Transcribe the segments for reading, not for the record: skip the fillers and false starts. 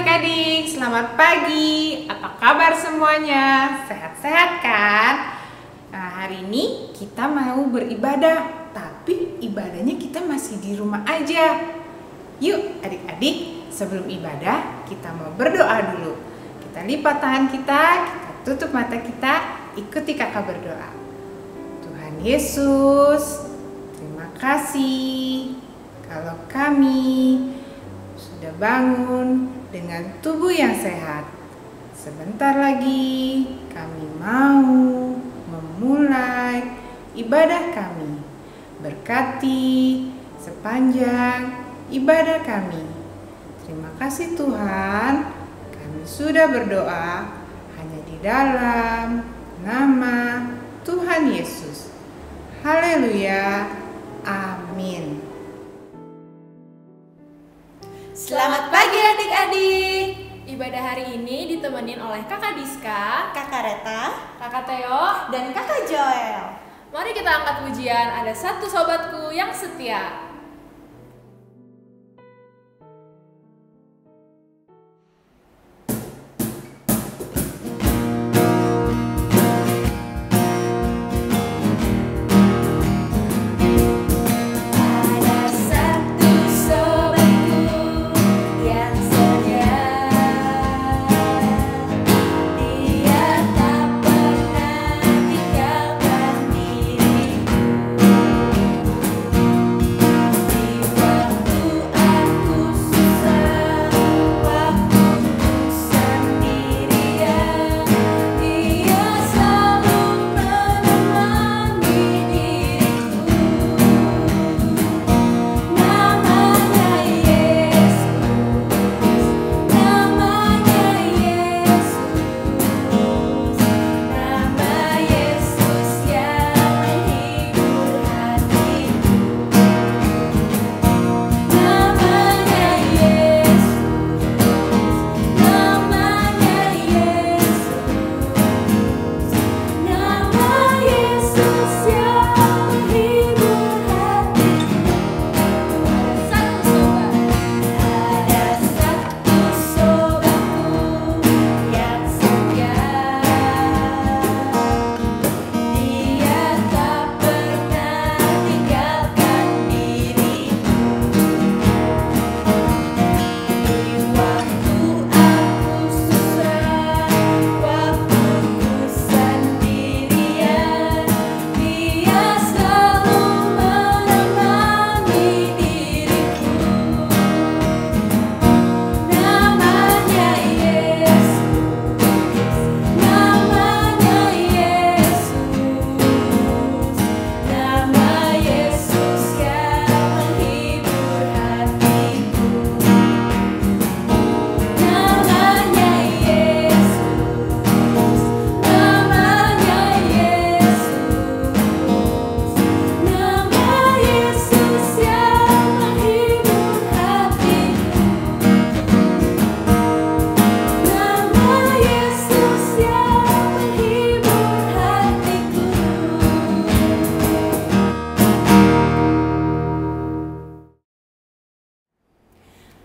adik-adik, selamat pagi. Apa kabar semuanya? Sehat-sehat kan? Nah, hari ini kita mau beribadah, tapi ibadahnya kita masih di rumah aja. Yuk adik-adik, sebelum ibadah kita mau berdoa dulu. Kita lipat tangan kita tutup mata kita, ikuti kakak berdoa. Tuhan Yesus, terima kasih kalau kami sudah bangun dengan tubuh yang sehat. Sebentar lagi kami mau memulai ibadah kami. Berkati sepanjang ibadah kami. Terima kasih Tuhan, kami sudah berdoa hanya di dalam nama Tuhan Yesus. Haleluya. Amin. Selamat pagi adik-adik. Ibadah hari ini ditemenin oleh Kakak Diska, Kakak Reta, Kakak Theo, dan Kakak Joel. Mari kita angkat pujian. Ada satu sobatku yang setia.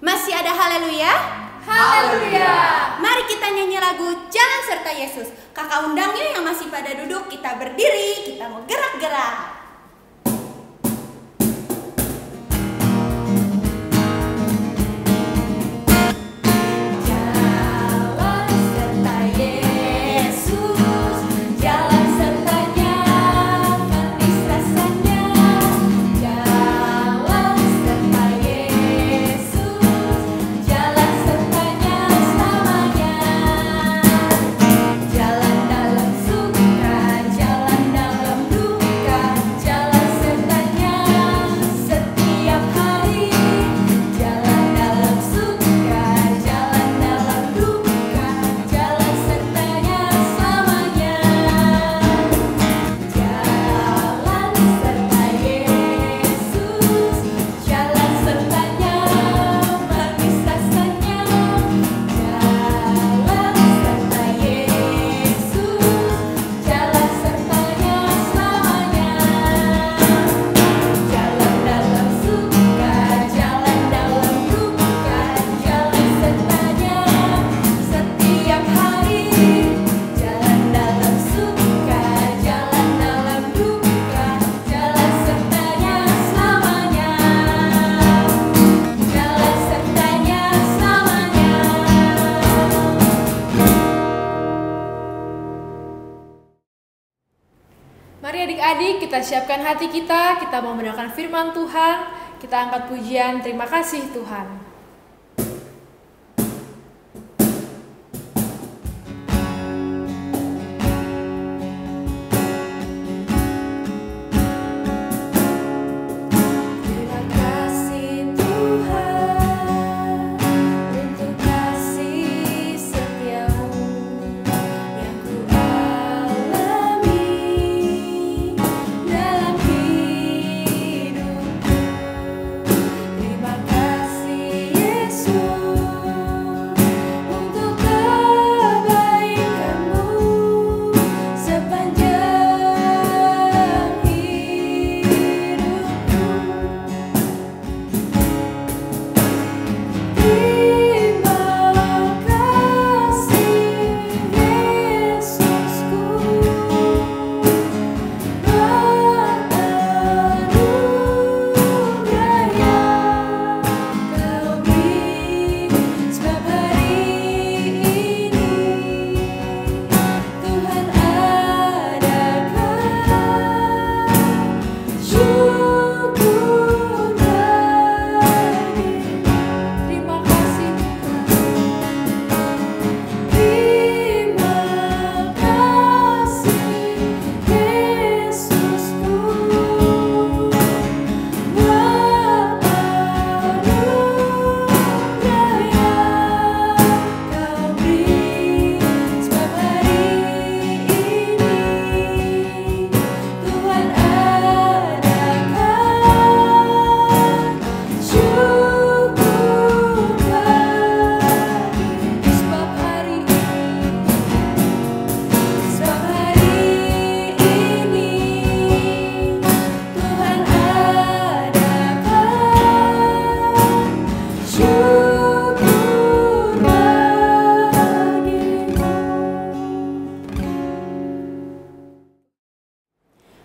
Masih ada haleluya? Haleluya. Mari kita nyanyi lagu Jalan Serta Yesus. Kakak undangnya yang masih pada duduk, kita berdiri, kita mau gerak-gerak. Jalan dalam suka, jalan dalam duka, adik-adik, kita siapkan hati kita mau mendengarkan firman Tuhan. Kita angkat pujian, terima kasih Tuhan.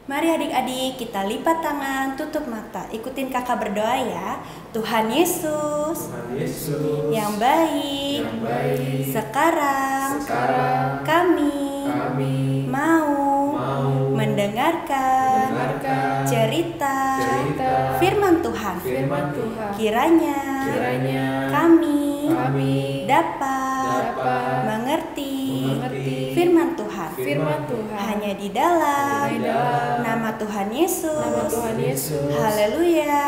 Mari adik-adik kita lipat tangan, tutup mata. Ikutin kakak berdoa ya. Tuhan Yesus, yang baik, sekarang kami mau mendengarkan cerita firman Tuhan. Kiranya kami dapat mengerti firman Tuhan. Hanya di dalam nama Tuhan Yesus. Haleluya.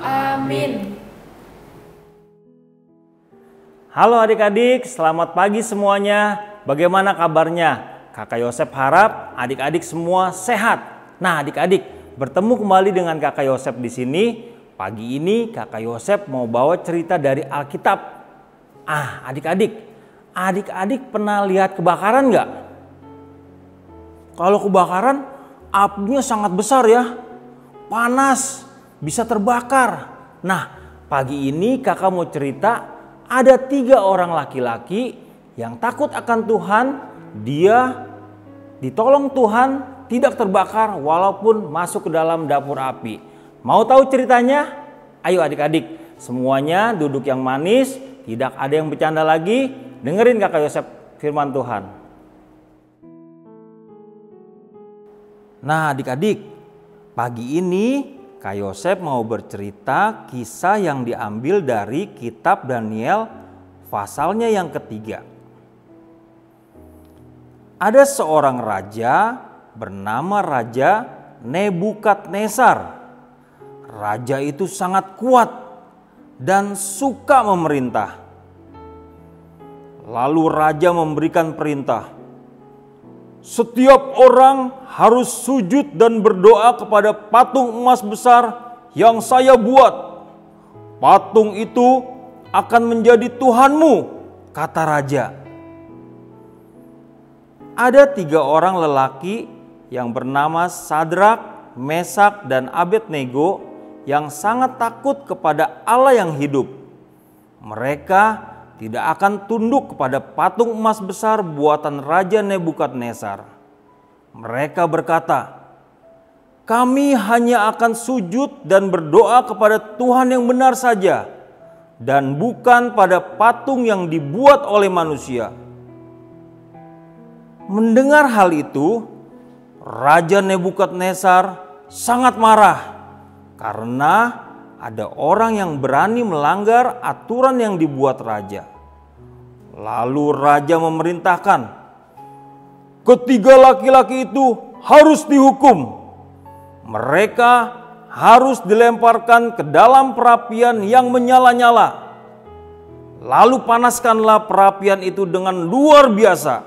Amin. Halo adik-adik, selamat pagi semuanya. Bagaimana kabarnya? Kakak Yosep harap adik-adik semua sehat. Nah, adik-adik, bertemu kembali dengan Kakak Yosep di sini. Pagi ini Kakak Yosep mau bawa cerita dari Alkitab. Adik-adik pernah lihat kebakaran nggak? Kalau kebakaran, apinya sangat besar ya. Panas, bisa terbakar. Nah, pagi ini kakak mau cerita ada 3 orang laki-laki yang takut akan Tuhan. Dia ditolong Tuhan tidak terbakar walaupun masuk ke dalam dapur api. Mau tahu ceritanya? Ayo adik-adik, semuanya duduk yang manis, tidak ada yang bercanda lagi. Dengerin kakak Yosep firman Tuhan. Nah adik-adik, pagi ini Kak Yosep mau bercerita kisah yang diambil dari kitab Daniel pasalnya yang ketiga. Ada seorang raja bernama Raja Nebukadnezar. Raja itu sangat kuat dan suka memerintah. Lalu raja memberikan perintah, setiap orang harus sujud dan berdoa kepada patung emas besar yang saya buat. Patung itu akan menjadi Tuhanmu, kata raja. Ada 3 orang lelaki yang bernama Sadrak, Mesak, dan Abednego yang sangat takut kepada Allah yang hidup. Mereka tidak akan tunduk kepada patung emas besar buatan Raja Nebukadnezar. Mereka berkata, kami hanya akan sujud dan berdoa kepada Tuhan yang benar saja, dan bukan pada patung yang dibuat oleh manusia. Mendengar hal itu, Raja Nebukadnezar sangat marah karena ada orang yang berani melanggar aturan yang dibuat raja. Lalu raja memerintahkan, ketiga laki-laki itu harus dihukum. Mereka harus dilemparkan ke dalam perapian yang menyala-nyala. Lalu panaskanlah perapian itu dengan luar biasa.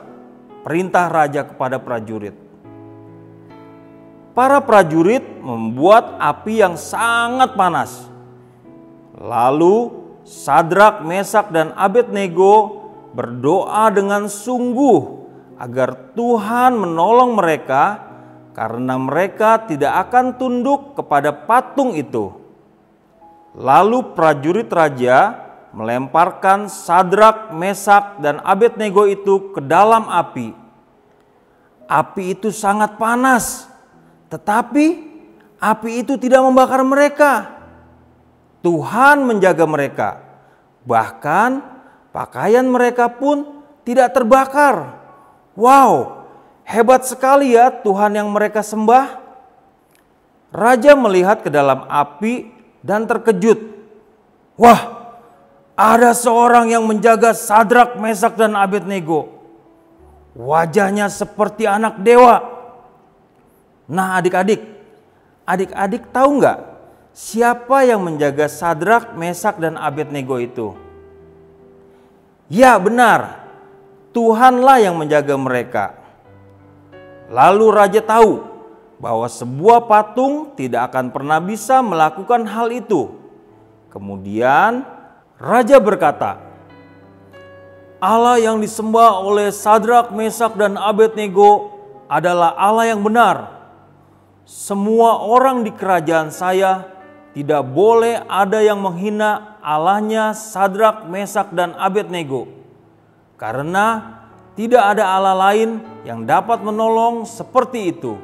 Perintah raja kepada prajurit. Para prajurit membuat api yang sangat panas. Lalu Sadrak, Mesak, dan Abednego berdoa dengan sungguh agar Tuhan menolong mereka karena mereka tidak akan tunduk kepada patung itu. Lalu prajurit raja melemparkan Sadrak, Mesak, dan Abednego itu ke dalam api. Api itu sangat panas. Tetapi api itu tidak membakar mereka. Tuhan menjaga mereka. Bahkan pakaian mereka pun tidak terbakar. Wow, hebat sekali ya Tuhan yang mereka sembah. Raja melihat ke dalam api dan terkejut. Wah, ada seorang yang menjaga Sadrak, Mesak, dan Abednego. Wajahnya seperti anak dewa. Nah adik-adik tahu nggak siapa yang menjaga Sadrak, Mesak, dan Abednego itu? Ya benar, Tuhanlah yang menjaga mereka. Lalu raja tahu bahwa sebuah patung tidak akan pernah bisa melakukan hal itu. Kemudian raja berkata, Allah yang disembah oleh Sadrak, Mesak, dan Abednego adalah Allah yang benar. Semua orang di kerajaan saya tidak boleh ada yang menghina Allahnya Sadrak, Mesak, dan Abednego. Karena tidak ada Allah lain yang dapat menolong seperti itu.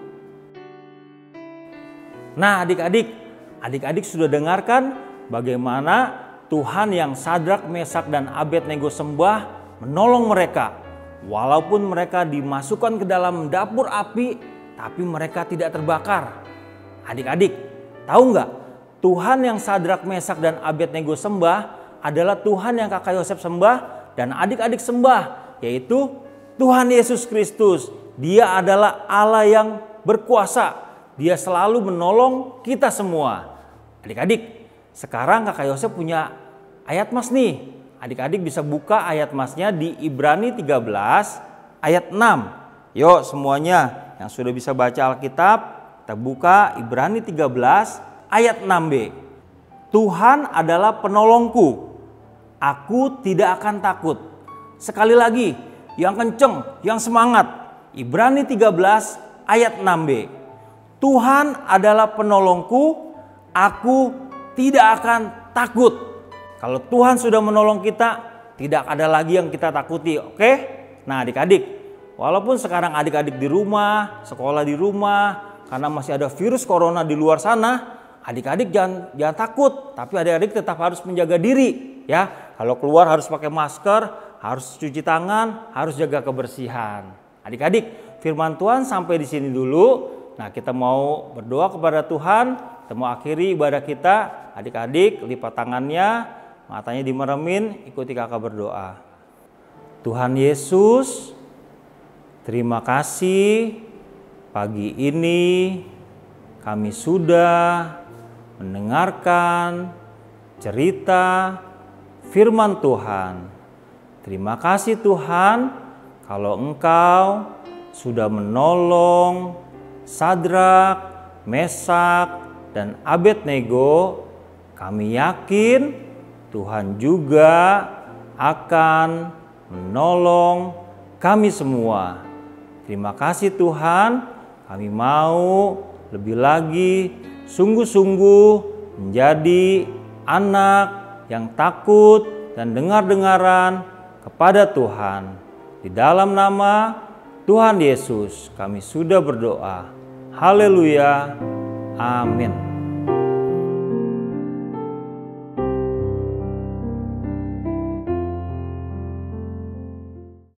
Nah adik-adik sudah dengarkan bagaimana Tuhan yang Sadrak, Mesak, dan Abednego sembah menolong mereka. Walaupun mereka dimasukkan ke dalam dapur api, tapi mereka tidak terbakar. Adik-adik, tahu nggak? Tuhan yang Sadrak, Mesak, dan Abednego sembah adalah Tuhan yang kakak Yosef sembah dan adik-adik sembah, yaitu Tuhan Yesus Kristus. Dia adalah Allah yang berkuasa. Dia selalu menolong kita semua. Adik-adik, sekarang kakak Yosef punya ayat mas nih. Adik-adik bisa buka ayat masnya di Ibrani 13 ayat 6. Yuk semuanya yang sudah bisa baca Alkitab, kita buka Ibrani 13 ayat 6b. Tuhan adalah penolongku, aku tidak akan takut. Sekali lagi, yang kenceng, yang semangat. Ibrani 13 ayat 6b. Tuhan adalah penolongku, aku tidak akan takut. Kalau Tuhan sudah menolong kita, tidak ada lagi yang kita takuti, oke? Nah adik-adik, walaupun sekarang adik-adik di rumah, sekolah di rumah, karena masih ada virus corona di luar sana, adik-adik jangan takut, tapi adik-adik tetap harus menjaga diri ya. Kalau keluar harus pakai masker, harus cuci tangan, harus jaga kebersihan. Adik-adik, firman Tuhan sampai di sini dulu. Nah, kita mau berdoa kepada Tuhan, kita mau akhiri ibadah kita. Adik-adik lipat tangannya, matanya dimeremin, ikuti kakak berdoa. Tuhan Yesus, terima kasih pagi ini kami sudah mendengarkan cerita firman Tuhan. Terima kasih Tuhan kalau Engkau sudah menolong Sadrak, Mesak, dan Abednego. Kami yakin Tuhan juga akan menolong kami semua. Terima kasih Tuhan, kami mau lebih lagi sungguh-sungguh menjadi anak yang takut dan dengar-dengaran kepada Tuhan. Di dalam nama Tuhan Yesus kami sudah berdoa. Haleluya. Amin.